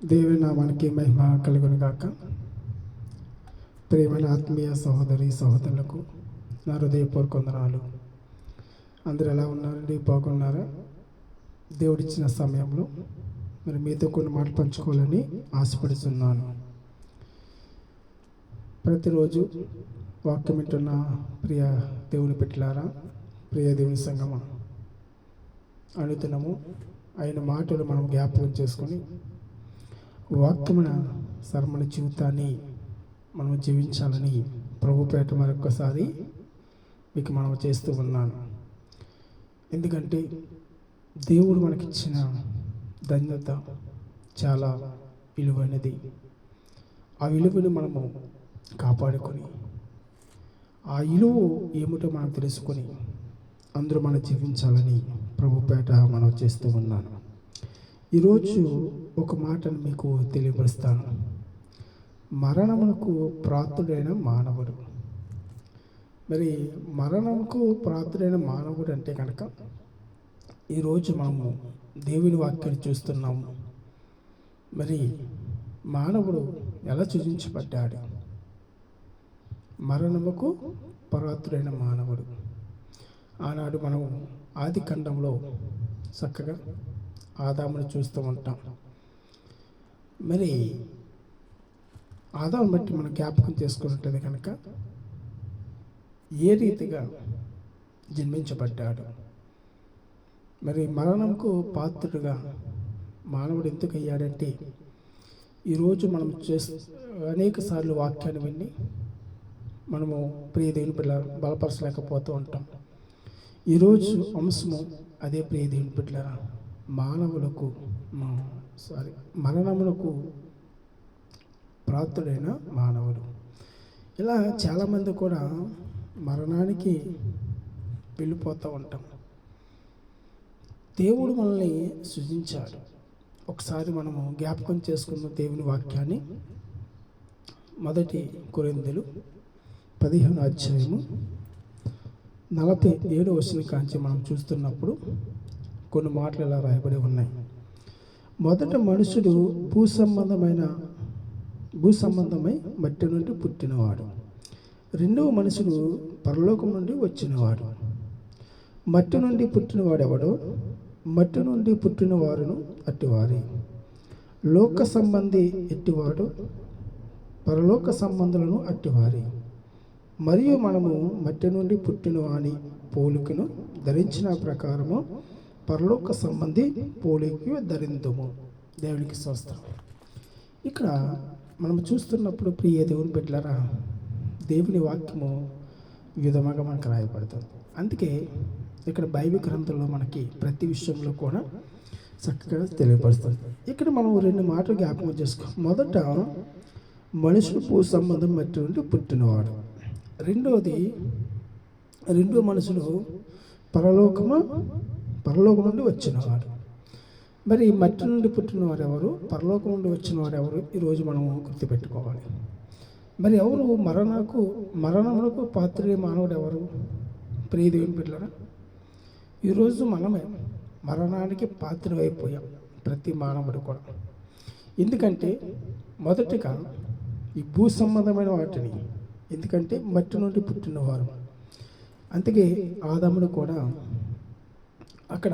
దేవుని నామానికి మహిమ కలుగును గాక. ప్రియమైన ఆత్మీయ సహోదరి సహోదరులకు నా హృదయపూర్వక వందనాలు. అందరూ ఎలా ఉన్నారండి? బాగున్నారా? దేవుడిచ్చిన సమయంలో మరి మీతో కొన్ని మాటలు పంచుకోవాలని ఆశపడుతున్నాను. ప్రతిరోజు వాక్యం వింటున్న ప్రియ దేవుని పెట్టిలారా, ప్రియ దేవుని సంగమా, అనుదినము ఆయన మాటలు మనం జ్ఞాపకం చేసుకొని వాక్యమైన సర్మల జీవితాన్ని మనం జీవించాలని ప్రభుపేట మరొకసారి మీకు మనం చేస్తూ ఉన్నాను. ఎందుకంటే దేవుడు మనకిచ్చిన ధన్యత చాలా విలువైనది. ఆ విలువను మనము కాపాడుకొని ఆ విలువ ఏమిటో మనం తెలుసుకొని అందరూ మనం జీవించాలని ప్రభుపేట మనం చేస్తూ ఉన్నాను. ఈరోజు ఒక మాటను మీకు తెలియపరుస్తాను. మరణమునకు ప్రాప్తుడైన మానవుడు. మరి మరణముకు ప్రాప్తుడైన మానవుడు అంటే కనుక ఈరోజు మనము దేవుని వాక్యాన్ని చూస్తున్నాము. మరి మానవుడు ఎలా సృజించబడ్డాడు? మరణముకు ప్రాప్తుడైన మానవుడు. ఆనాడు మనం ఆది ఖండంలో చక్కగా ఆదామును చూస్తూ ఉంటాం. మరి ఆదామును బట్టి మనం జ్ఞాపకం చేసుకున్నట్లయితే కనుక ఏ రీతిగా జన్మించబడ్డాడు, మరి మరణంకు పాత్రుడుగా మానవుడు ఎందుకు అయ్యాడంటే, ఈరోజు మనం అనేక సార్లు వాక్యాన్ని విని మనము ప్రియ దేవుని బిడ్డ బలపరచలేకపోతూ ఉంటాం. ఈరోజు అంశము అదే. ప్రియ దేవుని బిడ్డలారా, మరణములకు ప్రాప్తుడైన మానవుడు. ఇలా చాలామంది కూడా మరణానికి వెళ్ళిపోతూ ఉంటాం. దేవుడు మనల్ని సృజించాడు. ఒకసారి మనము జ్ఞాపకం చేసుకున్న దేవుని వాక్యాన్ని మొదటి కొరింథీయులు 15వ అధ్యాయము 47వ వచనం కాంచి మనం చూస్తున్నప్పుడు కొన్ని మాటలు ఇలా రాయబడి ఉన్నాయి. మొదట మనుషుడు భూసంబంధమై మట్టి నుండి పుట్టినవాడు. రెండవ మనుషుడు పరలోకం నుండి వచ్చినవాడు. మట్టి నుండి పుట్టినవాడెవడో మట్టి నుండి పుట్టిన వారును అట్టివారే. లోక సంబంధి ఎట్టివాడు, పరలోక సంబంధులను అట్టివారే. మరియు మనము మట్టి నుండి పుట్టిన వాని పోలికను ధరించిన ప్రకారము పరలోక సంబంధి పోలిక ధరిందుము. దేవునికి స్తోత్రం. ఇక్కడ మనం చూస్తున్నప్పుడు ప్రియ దేవుని బిడ్డలారా, దేవుని వాక్యము విధముగా మనకు రాయబడుతుంది. అందుకే ఇక్కడ బైబిల్ గ్రంథంలో మనకి ప్రతి విషయంలో కూడా చక్కగా తెలియపరుస్తుంది. ఇక్కడ మనం రెండు మాటలు జ్ఞాపకం చేసుకో. మొదట మనుషులు భూ సంబంధం మట్టి నుండి పుట్టినవాడు. రెండో మనుషులు పరలోకం నుండి వచ్చినవాడు. మరి మట్టి నుండి పుట్టినవారు ఎవరు, పరలోకం నుండి వచ్చినవారు ఎవరు? ఈరోజు మనము గుర్తుపెట్టుకోవాలి. మరి ఎవరు మరణములకు పాత్రుడే మానవుడు ఎవరు? ప్రియ దేవుని బిడ్డలారా, ఈరోజు మనమే మరణానికి పాత్రుడైపోయాం, ప్రతి మానవుడు కూడా. ఎందుకంటే మొదటిగా ఈ భూ సంబంధమైన వాటిని, ఎందుకంటే మట్టి నుండి పుట్టినవారు. అందుకే ఆదాముడు కూడా అక్కడ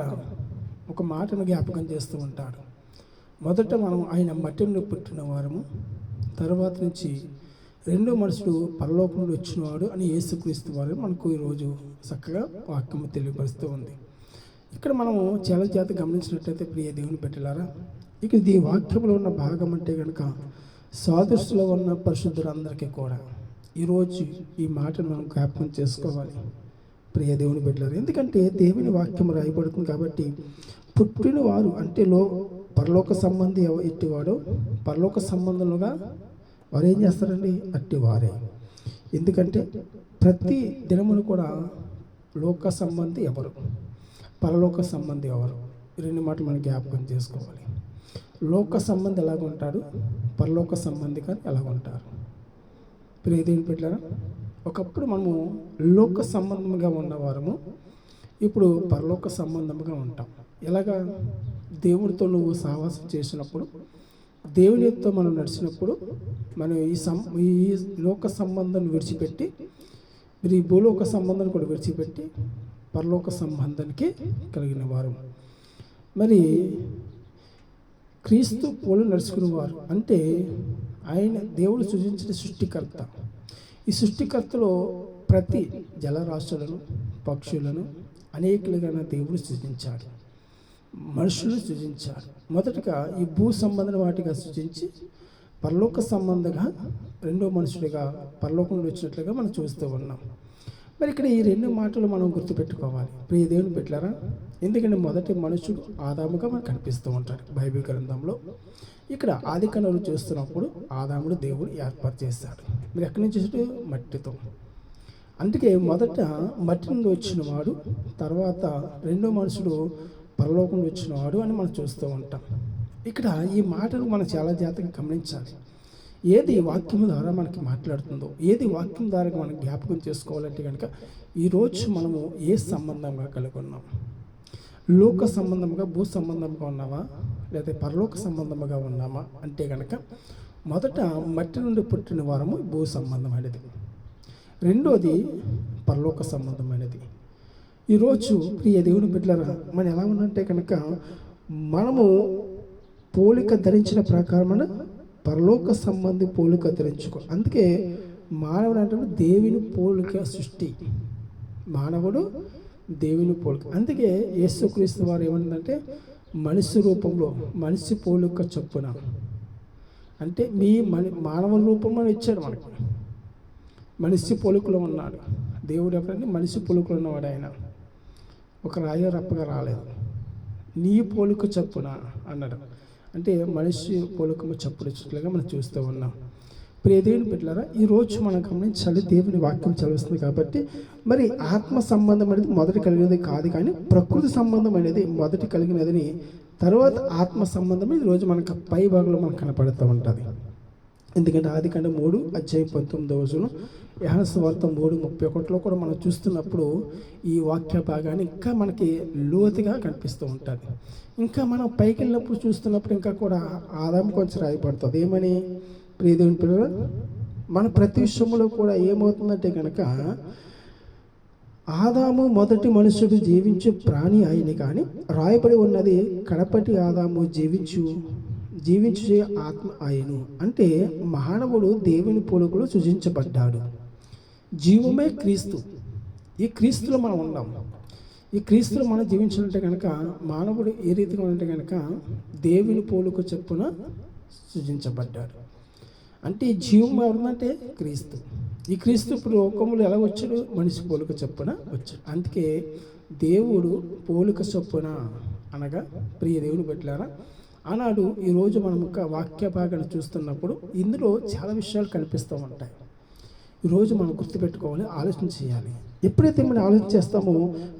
ఒక మాటను జ్ఞాపకం చేస్తూ ఉంటాడు. మొదట మనం ఆయన మట్టి నుండి పుట్టిన వారము, తర్వాత నుంచి రెండో మనుషుడు పరలోకం నుండి వచ్చినవాడు అని యేసుక్రీస్తు వారు మనకు ఈరోజు చక్కగా వాక్యము తెలియపరుస్తూ ఉంది. ఇక్కడ మనము చాలా చేత గమనించినట్లయితే ప్రియ దేవుని బిడ్డలారా, ఇక ఈ వాక్యంలో ఉన్న భాగం అంటే కనుక సాదృష్టిలో ఉన్న పరిశుద్ధులందరికీ కూడా ఈరోజు ఈ మాటను మనం జ్ఞాపకం చేసుకోవాలి ప్రియ దేవుని బిడ్డలారా. ఎందుకంటే దేవుని వాక్యం రాయబడుతుంది కాబట్టి పుట్టిన వారు అంటే పరలోక సంబంధి ఎట్టివాడు, పరలోక సంబంధంగా వారు ఏం చేస్తారండి? అట్టివారే. ఎందుకంటే ప్రతి దినమును కూడా లోక సంబంధి ఎవరు, పరలోక సంబంధి ఎవరు? రెండు మాటలు మనం జ్ఞాపకం చేసుకోవాలి. లోక సంబంధి ఎలాగుంటాడు, పరలోక సంబంధిగా ఎలాగుంటారు? ప్రియ దేవుని బిడ్డలారా, ఒకప్పుడు మనము లోక సంబంధంగా ఉన్నవారము, ఇప్పుడు పరలోక సంబంధముగా ఉంటాం. ఎలాగా? దేవుడితో నువ్వు సహవాసం చేసినప్పుడు దేవునితో మనం నడిచినప్పుడు మనం ఈ లోక సంబంధాన్ని విడిచిపెట్టి మీరు ఈ భూలోక సంబంధాన్ని కూడా విడిచిపెట్టి పరలోక సంబంధానికి కలిగిన వారు. మరి క్రీస్తు పోలు నడుచుకునేవారు అంటే ఆయన దేవుడు సృజించిన సృష్టికర్త. ఈ సృష్టికర్తలో ప్రతి జలరాశులను, పక్షులను అనేకులుగా దేవుడు సృజించాడు, మనుషులు సృజించాడు. మొదటగా ఈ భూ సంబంధం వాటిగా సృజించి పరలోక సంబంధంగా రెండో మనుషుడిగా పరలోకం నుండి వచ్చినట్లుగా మనం చూస్తూ ఉన్నాం. మరి ఇక్కడ ఈ రెండు మాటలు మనం గుర్తుపెట్టుకోవాలి ప్రియ దేవుని బిడ్డలారా. ఎందుకంటే మొదటి మనుషుడు ఆదాముగా మనకు కనిపిస్తూ ఉంటాడు బైబిల్ గ్రంథంలో. ఇక్కడ ఆది కాండంలో చూస్తున్నప్పుడు ఆదాముడు దేవుడు ఏర్పాటు చేశాడు. మీరు ఎక్కడి నుంచి చూస్తే మట్టితో. అందుకే మొదట మట్టి నుండి వచ్చినవాడు, తర్వాత రెండో మనుషుడు పరలోకం నుండి వచ్చినవాడు అని మనం చూస్తూ ఉంటాం. ఇక్కడ ఈ మాటలు మనం చాలా జాగ్రత్తగా గమనించాలి. ఏది వాక్యం ద్వారా మనకి మాట్లాడుతుందో, ఏది వాక్యం ద్వారా మనం జ్ఞాపకం చేసుకోవాలంటే కనుక ఈరోజు మనము ఏ సంబంధంగా కలిగి ఉన్నాం? లోక సంబంధంగా, భూ సంబంధంగా ఉన్నామా, లేదా పరలోక సంబంధంగా ఉన్నామా అంటే కనుక మొదట మట్టి నుండి పుట్టిన వారము భూ సంబంధమైనది, రెండోది పరలోక సంబంధమైనది. ఈరోజు ప్రియ దేవుని బిడ్డలారా, మనం ఎలా ఉన్నంటే కనుక మనము పోలిక ధరించిన ప్రకారమైన పరలోక సంబంధి పోలిక ధరించుకో. అందుకే మానవుడు అంటే దేవుని పోలిక సృష్టి, మానవుడు దేవుని పోలిక. అందుకే యేసుక్రీస్తు వారు ఏమంటుందంటే మనిషి రూపంలో, మనిషి పోలిక చొప్పున, అంటే మానవ రూపంలో ఇచ్చాడు మనకి. మనిషి పోలికలో ఉన్నాడు దేవుడు. ఎప్పుడంటే మనిషి పోలికలో ఉన్నవాడు ఆయన. ఒక రాయ రప్పగా రాలేదు, నీ పోలిక చొప్పున అన్నాడు. అంటే మనిషి పోలికము చప్పుడుగా మనం చూస్తూ ఉన్నాం. ప్రియ దేవుని బిడ్డలారా, ఈరోజు మనం గమనించాలి, దేవుని వాక్యం చదివిస్తుంది కాబట్టి మరి ఆత్మ సంబంధం అనేది మొదటి కలిగినది కాదు, కానీ ప్రకృతి సంబంధం అనేది మొదటి కలిగినదని, తర్వాత ఆత్మ సంబంధం ఈరోజు మనకు పై భాగంలో మనకు కనపడుతూ ఉంటుంది. ఎందుకంటే ఆది కాండం 3:19 యోహాను సువార్త 3:31 కూడా మనం చూస్తున్నప్పుడు ఈ వాక్య భాగాన్ని ఇంకా మనకి లోతుగా కనిపిస్తూ ఉంటుంది. ఇంకా మనం పైకి వెళ్ళినప్పుడు చూస్తున్నప్పుడు ఇంకా కూడా ఆదాము కొంచెం రాయబడుతుంది. ఏమని? ప్రియ దేవుని పిల్లలు, మన ప్రతి విషయంలో కూడా ఏమవుతుందంటే కనుక ఆదాము మొదటి మనుషుడు జీవించు ప్రాణి ఆయన, కానీ రాయబడి ఉన్నది కడపటి ఆదాము జీవించు ఆత్మ ఆయను. అంటే మానవుడు దేవుని పోలికలో సృజించబడ్డాడు. జీవమే క్రీస్తు. ఈ క్రీస్తులో మనం ఉన్నాం. ఈ క్రీస్తులో మనం జీవించాలంటే కనుక మానవుడు ఏ రీతిగా ఉంటే కనుక దేవుని పోలిక చొప్పున సృజించబడ్డాడు. అంటే ఈ జీవం ఎవరుందంటే క్రీస్తు. ఈ క్రీస్తు ఇప్పుడు లోకములు ఎలా వచ్చాడు? మనిషి పోలిక చొప్పున వచ్చాడు. అందుకే దేవుడు పోలిక చొప్పున అనగా ప్రియ దేవుని బిడ్డలారా, ఆనాడు ఈరోజు మనం ఒక వాక్య భాగాన్ని చూస్తున్నప్పుడు ఇందులో చాలా విషయాలు కనిపిస్తూ ఉంటాయి. ఈరోజు మనం గుర్తుపెట్టుకోవాలి, ఆలోచన చేయాలి. ఎప్పుడైతే మనం ఆలోచన చేస్తామో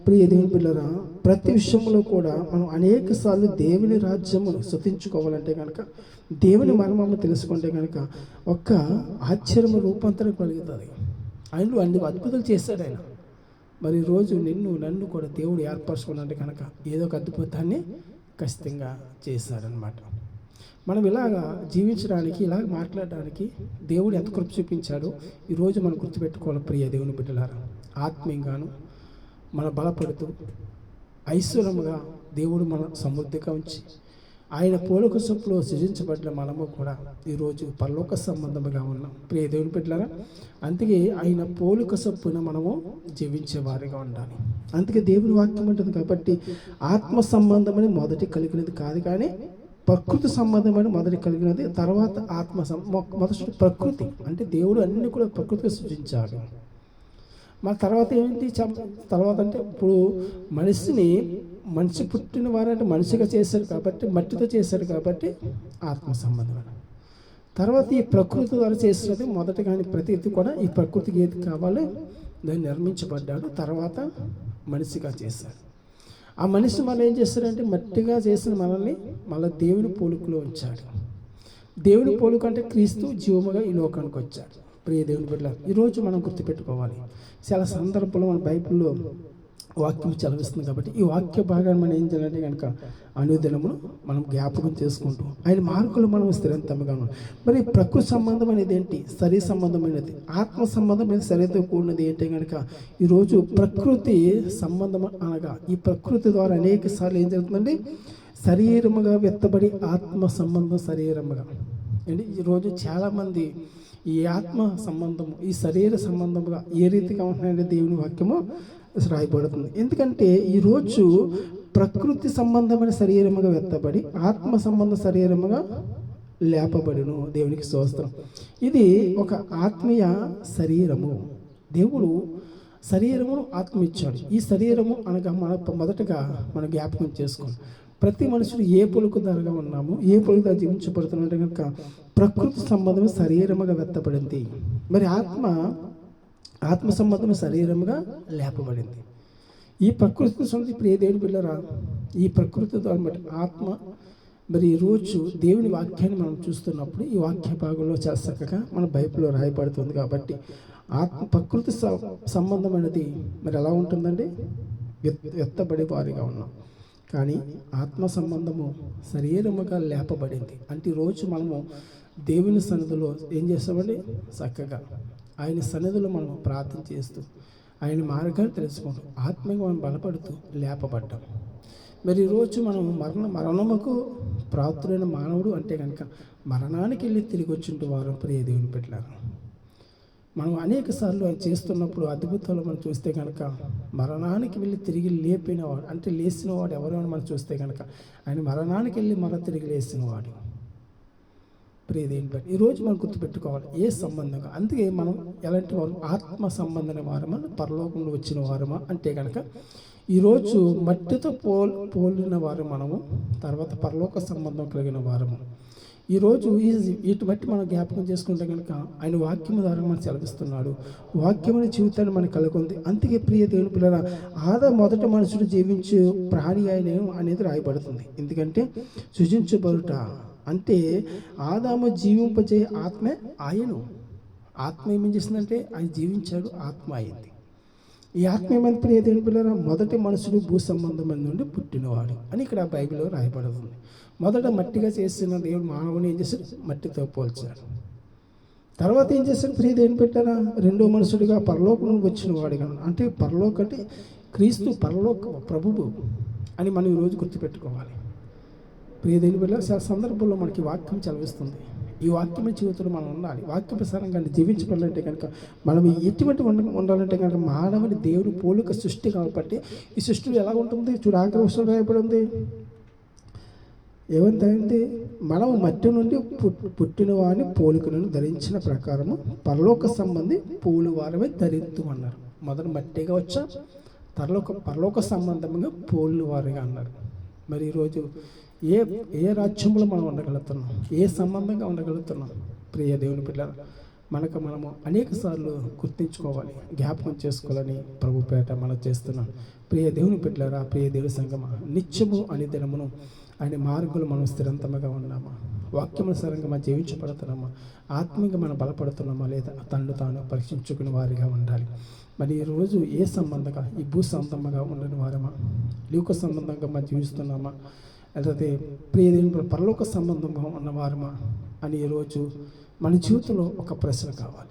ప్రియ దేవుని పిల్లరా, ప్రతి విషయంలో కూడా మనం అనేక సార్లు దేవుని రాజ్యమును స్తుతించుకోవాలంటే కనుక, దేవుని మర్మము తెలుసుకుంటే కనుక ఒక్క ఆశ్చర్యము రూపాంతరం కలుగుతుంది. ఆయనలో అన్ని అద్భుతాలు చేశాడు ఆయన. మరి ఈరోజు నన్ను కూడా దేవుడు ఏర్పరచుకున్నాడంటే కనుక ఏదో ఒక అద్భుతాన్ని ఖచ్చితంగా చేశాడనమాట. మనం ఇలాగా జీవించడానికి, ఇలాగ మాట్లాడడానికి దేవుడు ఎంత కృప చూపించాడో ఈరోజు మనం గుర్తుపెట్టుకోవాలి ప్రియ దేవుని బిడ్డలారా. ఆత్మీయంగాను మన బలపడుతూ ఐశ్వర్యముగా దేవుడు మన సమృద్ధిగా ఉంచి ఆయన పోలిక చొప్పులో సృజించబడిన మనము కూడా ఈరోజు పరలోక సంబంధముగా ఉన్నాం ప్రియ దేవుని బిడ్డలారా. అందుకే ఆయన పోలిక చొప్పున మనము జీవించే వారిగా ఉండాలి. అందుకే దేవుని వాక్యం ఉంటుంది కాబట్టి ఆత్మ సంబంధమని మొదటి కలిగినది కాదు, కానీ ప్రకృతి సంబంధమని మొదటి కలిగినది, తర్వాత ఆత్మ మొదటి ప్రకృతి. అంటే దేవుడు అన్ని కూడా ప్రకృతిగా సృజించాడు. మన తర్వాత ఏంటి? తర్వాత అంటే ఇప్పుడు మనిషి పుట్టిన వారంటే మనిషిగా చేశారు కాబట్టి, మట్టితో చేశారు కాబట్టి ఆత్మ సంబంధమైన. తర్వాత ఈ ప్రకృతి ద్వారా చేసినది మొదట, కానీ ప్రతిది కూడా ఈ ప్రకృతికి ఏది కావాలో దాన్ని నిర్మించబడ్డాడు. తర్వాత మనిషిగా చేశాడు. ఆ మనిషి మనం ఏం చేస్తారంటే మట్టిగా చేసిన మనల్ని మళ్ళీ దేవుని పోలికలో ఉంచాడు. దేవుని పోలిక అంటే క్రీస్తు జీవముగా ఈ లోకానికి వచ్చాడు. ప్రియ దేవుని బిడ్డలారా, ఈరోజు మనం గుర్తుపెట్టుకోవాలి. చాలా సందర్భంలో మన బైబిల్లో వాక్యం చదివిస్తుంది కాబట్టి ఈ వాక్య భాగాన్ని మనం ఏం చేయాలంటే కనుక అనుదినమును మనం జ్ఞాపకం చేసుకుంటూ ఆయన మార్కులు మనం స్థిరంతంగా ఉన్నాం. మరి ప్రకృతి సంబంధమైనది ఏంటి? శరీర సంబంధమైనది, ఆత్మ సంబంధమైన శరీరంతో కూడినది ఏంటి కనుక ఈరోజు ప్రకృతి సంబంధం అనగా ఈ ప్రకృతి ద్వారా అనేక సార్లు ఏం జరుగుతుందండి, శరీరముగా వెత్తబడి ఆత్మ సంబంధం శరీరముగా అండి. ఈరోజు చాలామంది ఈ ఆత్మ సంబంధము ఈ శరీర సంబంధముగా ఏ రీతిగా ఉంటున్నాయంటే దేవుని వాక్యము రాయబడుతుంది. ఎందుకంటే ఈరోజు ప్రకృతి సంబంధమైన శరీరముగా వెత్తబడి ఆత్మ సంబంధ శరీరముగా లేపబడును. దేవునికి స్తోత్రం. ఇది ఒక ఆత్మీయ శరీరము. దేవుడు శరీరమును ఆత్మ ఇచ్చాడు. ఈ శరీరము అనగా మొదటగా మనం జ్ఞాపకం చేసుకోండి, ప్రతి మనుషుడు ఏ పొలుకు ధరగా ఉన్నాము, ఏ పొలుకు ధర జీవించబడుతున్నట్టు కనుక ప్రకృతి సంబంధం శరీరముగా వెత్తబడింది. మరి ఆత్మ సంబంధం శరీరముగా లేపబడింది. ఈ ప్రకృతి సొంత ఇప్పుడు ఏ దేవుని పిల్లరా, ఈ ప్రకృతి ద్వారా ఆత్మ. మరి ఈరోజు దేవుని వాక్యాన్ని మనం చూస్తున్నప్పుడు ఈ వాక్య భాగంలో చాలా చక్కగా మన బైబిల్లో రాయబడుతుంది. కాబట్టి ప్రకృతి సంబంధమైనది మరి ఎలా ఉంటుందండి, ఎత్తబడే వారిగా ఉన్నాం. కానీ ఆత్మ సంబంధము శరీరముగా లేపబడింది. అంటే ఈరోజు మనము దేవుని సన్నిధిలో ఏం చేస్తామండి, చక్కగా ఆయన సన్నిధిలో మనం ప్రార్థన చేస్తూ ఆయన మార్గాన్ని తెలుసుకుంటూ ఆత్మీయంగా మనం బలపడుతూ లేపబడ్డాం. మరి ఈరోజు మనం మరణముకు ప్రాప్తులైన మానవుడు అంటే కనుక మరణానికి వెళ్ళి తిరిగి వచ్చింటూ వారం ప్రియ దేవుని పెట్టారు. మనం అనేక సార్లు ఆయన చేస్తున్నప్పుడు అద్భుతాలు మనం చూస్తే కనుక మరణానికి వెళ్ళి తిరిగి లేపినవాడు అంటే లేచినవాడు ఎవరు అని మనం చూస్తే కనుక ఆయన మరణానికి వెళ్ళి తిరిగి లేచినవాడు ప్రియ దేవుని బట్టి. ఈరోజు మనం గుర్తుపెట్టుకోవాలి ఏ సంబంధంగా. అందుకే మనం ఎలాంటి వారు, ఆత్మ సంబంధమైన వారమా పరలోకంలో వచ్చిన వారమా అంటే కనుక ఈరోజు మట్టితో పోలిన వారు మనము, తర్వాత పరలోక సంబంధం కలిగిన వారము. ఈరోజు వీటి బట్టి మనం జ్ఞాపకం చేసుకుంటే కనుక ఆయన వాక్యం ద్వారా మనం సెలవిస్తున్నాడు. వాక్యమైన జీవితాన్ని మనకు కలుగుంది. అందుకే ప్రియ దేవుని పిల్లల మొదట మనుషుడు జీవించే ప్రాణి ఆయన అనేది రాయబడుతుంది. ఎందుకంటే సృజించబడుట అంటే ఆదాము జీవింపజే ఆత్మే ఆయను. ఆత్మ ఏమేం చేసిందంటే ఆయన జీవించాడు, ఆత్మ అయింది. ఈ ఆత్మ ఏమైంది ప్రియ దేవుని పిల్లల, మొదటి మనుషుడు భూ సంబంధమైన నుండి పుట్టినవాడు అని ఇక్కడ బైబిల్లో రాయబడుతుంది. మొదట మట్టిగా చేసిన దేవుడు మానవుని ఏం చేశాడు, మట్టితో పోల్చాడు. తర్వాత ఏం చేశాడు ప్రియ దేవుని పెట్టారా, రెండో మనుషుడిగా పరలోకం నుండి వచ్చిన వాడిగా. అంటే పరలోక అంటే క్రీస్తు పరలోక ప్రభువు అని మనం ఈరోజు గుర్తుపెట్టుకోవాలి. ప్రియ దేవుని పిల్లల సందర్భంలో మనకి వాక్యం చదివిస్తుంది. ఈ వాక్యమే జీవితంలో మనం ఉండాలి. వాక్య ప్రసారంగా జీవించుకోవాలంటే కనుక మనం ఎటువంటి ఉండాలంటే కనుక మానవుని దేవుని పోలిక సృష్టి కాబట్టి ఈ సృష్టి ఎలా ఉంటుంది చూడ ఆగ్రహం రాయబడింది. ఏమంటే మనం మట్టి నుండి పుట్టిన వారిని పోలికలను ధరించిన ప్రకారము పరలోక సంబంధి పోలివారమే ధరిద్దామన్నారు. మొదట మట్టిగా వచ్చా పరలోక సంబంధంగా పోలిన వారిగా అన్నారు. మరి ఈరోజు ఏ రాజ్యంలో మనం ఉండగలుగుతున్నాం, ఏ సంబంధంగా ఉండగలుగుతున్నాం ప్రియ దేవుని పిల్లలు. మనము అనేక సార్లు గుర్తించుకోవాలి, జ్ఞాపకం చేసుకోవాలని ప్రభు పేట మనం చేస్తున్నాం. ప్రియ దేవుని బిడ్డలారా, ప్రియ దేవుని సంగమా, నిత్యము అని దినమును ఆయన మార్గులు మనం స్థిరంతముగా ఉన్నామా, వాక్యమునుసారంగా మనం జీవించబడుతున్నామా, ఆత్మీయంగా మనం బలపడుతున్నామా లేదా తాను పరీక్షించుకునే వారిగా ఉండాలి. మరి ఈరోజు ఏ సంబంధంగా, ఈ భూ సంబంధంగా ఉండని వారమా, లోక సంబంధంగా మనం జీవిస్తున్నామా, లేకపోతే ప్రియ దేవుని పరలోక సంబంధంగా ఉన్నవారమా అని ఈరోజు మన జీవితంలో ఒక ప్రశ్న కావాలి.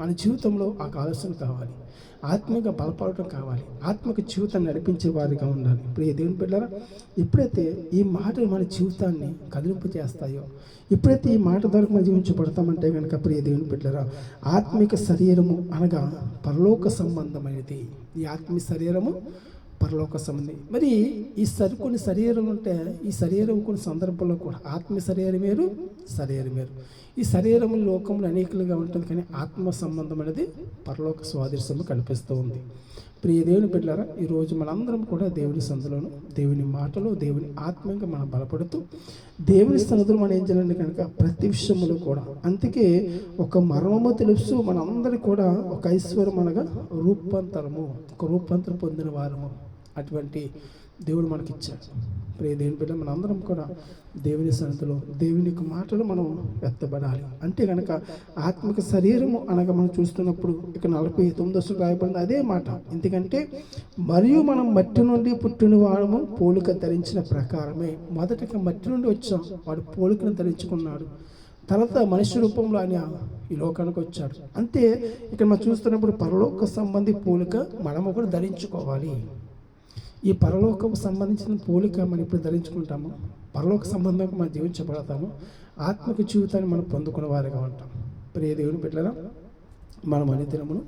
మన జీవితంలో ఆ ఆలోచన కావాలి. ఆత్మీయంగా బలపడటం కావాలి. ఆత్మక జీవితాన్ని నడిపించే వారిగా ఉండాలి. ప్రియ దేవుని బిడ్డలారా, ఎప్పుడైతే ఈ మాటలు మన జీవితాన్ని కదిలింపు చేస్తాయో, ఎప్పుడైతే ఈ మాట ద్వారా మనం జీవించబడతామంటే కనుక ప్రియ దేవుని బిడ్డలారా, ఆత్మిక శరీరము అనగా పరలోక సంబంధమైనది. ఈ ఆత్మీయ శరీరము పరలోక సంబంధి. మరి కొన్ని శరీరం ఉంటే ఈ శరీరం కొన్ని సందర్భంలో కూడా ఆత్మీయ శరీరం వేరు, శరీరం వేరు. ఈ శరీరం లోకంలో అనేకలుగా ఉంటుంది, కానీ ఆత్మ సంబంధం అనేది పరలోక స్వాదర్శము కనిపిస్తూ ఉంది. ప్రియ దేవుని బిడ్డలారా, ఈరోజు మనందరం కూడా దేవుని సందులోను, దేవుని మాటలు, దేవుని ఆత్మీయంగా మనం బలపడుతూ దేవుని సన్నిధిలో మనం ఏం చేయాలంటే కనుక ప్రతి విషయంలో కూడా. అందుకే ఒక మర్మము తెలుసు మనందరికీ కూడా ఒక ఐశ్వర్యం అనగా రూపాంతరం పొందిన వారము. అటువంటి దేవుడు మనకిచ్చాడు. ప్రియ దేవుని బిడ్డ, మనందరం కూడా దేవుని సన్నిధిలో దేవుని యొక్క మాటలు మనం ఎత్తబడాలి. అంటే కనుక ఆత్మిక శరీరము అనగా మనం చూస్తున్నప్పుడు ఇక 49 రాయబడింది అదే మాట. ఎందుకంటే మరియు మనం మట్టి నుండి పుట్టిన వాడము పోలిక ధరించిన ప్రకారమే. మొదటిగా మట్టి నుండి వచ్చాం, వాడు పోలికను ధరించుకున్నాడు. తర్వాత మనిషి రూపంలో ఆయన ఈ లోకానికి వచ్చాడు. అంతే ఇక్కడ మనం చూస్తున్నప్పుడు పరలోక సంబంధి పోలిక మనము కూడా ధరించుకోవాలి. ఈ పరలోకం సంబంధించిన పోలిక మనం ఇప్పుడు ధరించుకుంటాము, పరలోక సంబంధంగా మనం జీవించబడతాము, ఆత్మిక జీవితాన్ని మనం పొందుకునే వారిగా ఉంటాం. ప్రియ దేవుని బిడ్డలారా, మనం అనుదినమును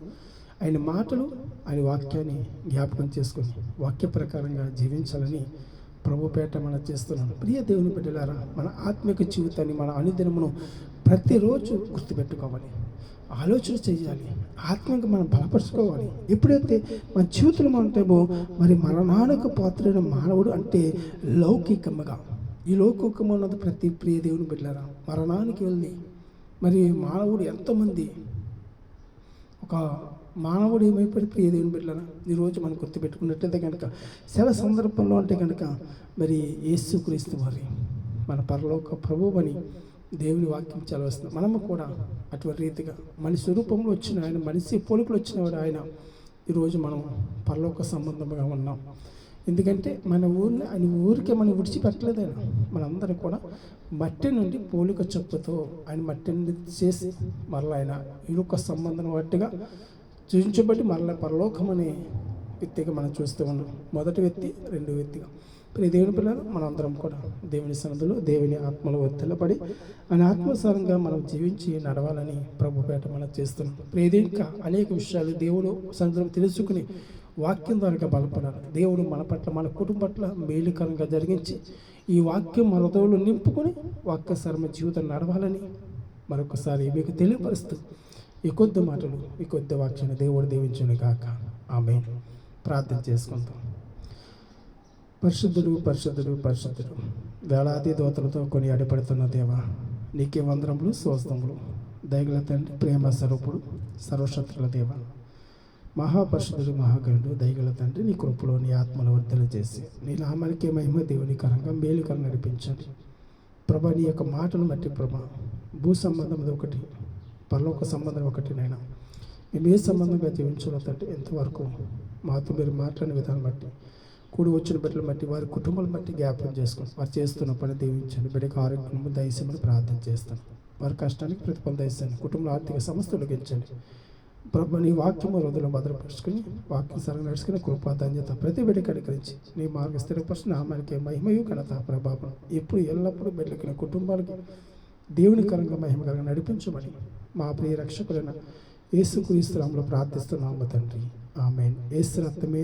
ఆయన మాటలు ఆయన వాక్యాన్ని జ్ఞాపకం చేసుకొని వాక్య ప్రకారంగా జీవించాలని ప్రభుపేట మనం చేస్తున్నాను. ప్రియ దేవుని బిడ్డలారా, మన ఆత్మిక జీవితాన్ని మన అనుదినమును ప్రతిరోజు గుర్తుపెట్టుకోవాలి, ఆలోచన చేయాలి, ఆత్మకి మనం బలపరుచుకోవాలి. ఎప్పుడైతే మన జీవితంలో ఉంటామో మరి మరణానికి పాత్రైన మానవుడు అంటే లౌకికముగా, ఈ లౌకికము ఉన్నది ప్రతి ప్రియ దేవుని బిడ్డలారా మరణానికి వెళ్ళి మరి మానవుడు ఎంతోమంది ఒక మానవుడు ఏమైపోయి ప్రియ దేవుని బిడ్డలారా ఈరోజు మనం గుర్తుపెట్టుకున్నట్లయితే కనుక చాలా సందర్భంలో అంటే కనుక మరి యేసుక్రీస్తు వారి మన పరలోక ప్రభువు అని దేవుని వాక్యం చదవస్తుంది. మనము కూడా అటువంటి రీతిగా మనిషి రూపంలో వచ్చిన ఆయన, మనిషి పోలికలు వచ్చినవాడు ఆయన. ఈరోజు మనం పరలోక సంబంధంగా ఉన్నాం. ఎందుకంటే మన ఊరికే మనం విడిచిపెట్టలేదు ఆయన. మనందరం కూడా మట్టి నుండి పోలిక చెప్పుతో ఆయన మట్టి నుండి చేసి మరలా ఆయన ఈ యొక్క సంబంధం బట్టిగా చూపించబట్టి మరలా పరలోకం అనే వ్యక్తిగా మనం చూస్తూ ఉన్నాం. మొదటి వ్యక్తి, రెండో వ్యక్తిగా. ప్రియ దేవుని పిల్లలు, మనందరం కూడా దేవుని సన్నిధిలో దేవుని ఆత్మలో ఒత్తిళ్ళపడి ఆయన ఆత్మసారంగా మనం జీవించి నడవాలని ప్రభుపేట మనం చేస్తున్నాం. ప్రియ ఇంకా అనేక విషయాలు దేవుడు సన్నిధిలో తెలుసుకుని వాక్యం ద్వారా బలపడాలి. దేవుడు మన పట్ల మన కుటుంబం పట్ల మేలుకరంగా జరిగించి ఈ వాక్యం మన హృదయంలో నింపుకొని వాక్యసారమ జీవితం నడవాలని మరొకసారి మీకు తెలియపరుస్తూ ఈ కొద్ది మాటలు, ఈ కొద్ది వాక్యాన్ని దేవుడు దీవించును గాక. ఆమేన్. ప్రార్థన చేసుకుంటాం. పరిశుద్ధుడు పరిశుద్ధుడు పరిశుద్ధుడు, వేలాది దూతలతో కొని అడిపడుతున్న దేవా, నీకే వందనములు స్తోత్రములు. దయగల తండ్రి, ప్రేమ స్వరూపుడు, సర్వశక్తుల దేవ, మహాపరిశుద్ధుడు, మహాగణుడు, దయగల తండ్రి, నీ కృపలో నీ ఆత్మను వర్ధన చేసి నీ నామానికే మహిమ దేవునికరంగా మేలుకరంగా నడిపించండి ప్రభా. నీ యొక్క మాటలు బట్టి ప్రభా, భూ సంబంధం ఒకటి, పరలోక సంబంధం ఒకటి నైనా మేము ఏ సంబంధంగా జీవించాలో తండ్రి ఎంతవరకు మాతో మీరు మాట్లాడిన విధానం బట్టి, కూడి వచ్చిన బిడ్డలు బట్టి, వారి కుటుంబాలను బట్టి జ్ఞాపకం చేసుకుని వారు చేస్తున్న పని దీవించండి. బిడ్డకు ఆరోగ్యము దయచేయమని ప్రార్థన చేస్తాను. వారి కష్టానికి ప్రతిఫలం దయచేయండి. కుటుంబ ఆర్థిక సమస్యలు గెలిచండి ప్రభు. నీ వాక్యము హృదయంలో భద్రపరుచుకుని వాక్యం సరగా నడుచుకుని కృపా ధన్యత ప్రతి బిడ్డకి అనుకరించి నీ మార్గ స్థిరపరిచిన నామానికి మహిమయు ఘనత ప్రభావం ఎప్పుడు ఎల్లప్పుడూ బిడ్డలకి కుటుంబాలకి దేవునికరంగా మహిమకరంగా నడిపించమని మా ప్రియ రక్షకులైన యేసుక్రీస్తు నామములో ప్రార్థిస్తున్నాము తండ్రి. ఆమేన్. యేసు రక్తమే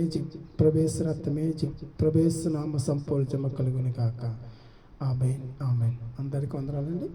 ప్రవేశ రక్తమే ప్రవేశ నామ సంపూర్ణ కలుగును గాక. ఆమేన్. ఆమేన్. అందరికీ వందనాలండి.